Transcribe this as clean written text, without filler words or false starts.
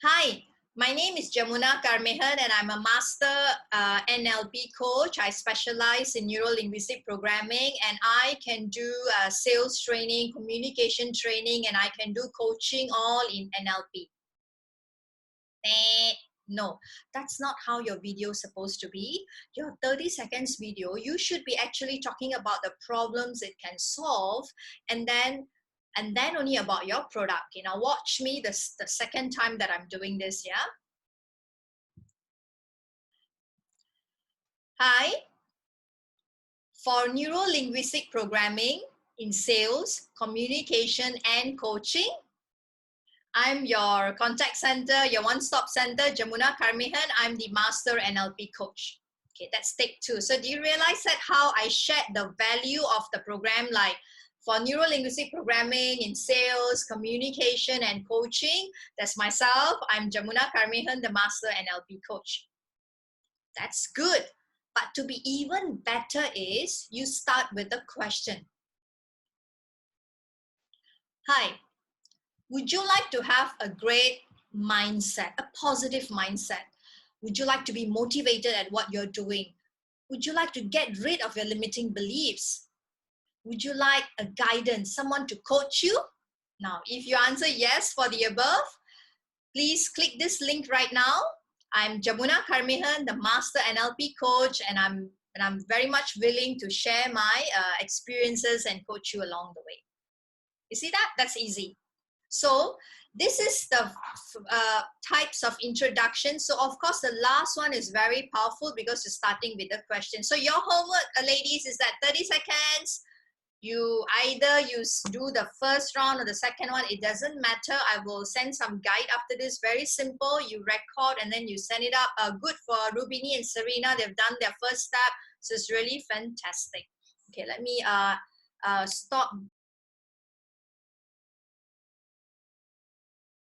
Hi, my name is Jamuna Karmehan and I'm a master NLP coach. I specialize in neuro-linguistic programming and I can do sales training, communication training, and I can do coaching all in NLP. No, that's not how your video is supposed to be. Your 30 seconds video, you should be actually talking about the problems it can solve and then only about your product. You know, watch me the second time that I'm doing this, yeah? Hi, for neuro-linguistic programming in sales, communication, and coaching, I'm your contact center, your one-stop center, Jamuna Karmehan. I'm the master NLP coach. Okay, that's take two. So do you realize that how I shared the value of the program, like for neuro-linguistic programming in sales, communication, and coaching? That's myself. I'm Jamuna Karmehan, the master NLP coach. That's good. But to be even better is you start with a question. Hi, would you like to have a great mindset, a positive mindset? Would you like to be motivated at what you're doing? Would you like to get rid of your limiting beliefs? Would you like a guidance, someone to coach you? Now, if you answer yes for the above, please click this link right now. I'm Jamuna Karmehan, the Master NLP Coach, and I'm very much willing to share my experiences and coach you along the way. You see that? That's easy. So this is the types of introduction. So of course, the last one is very powerful because you're starting with a question. So your homework, ladies, is that 30 seconds. You either do the first round or the second one. It doesn't matter. I will send some guide after this. Very simple. You record and then you send it up. Good for Rubini and Serena. They've done their first step. So it's really fantastic. Okay, let me stop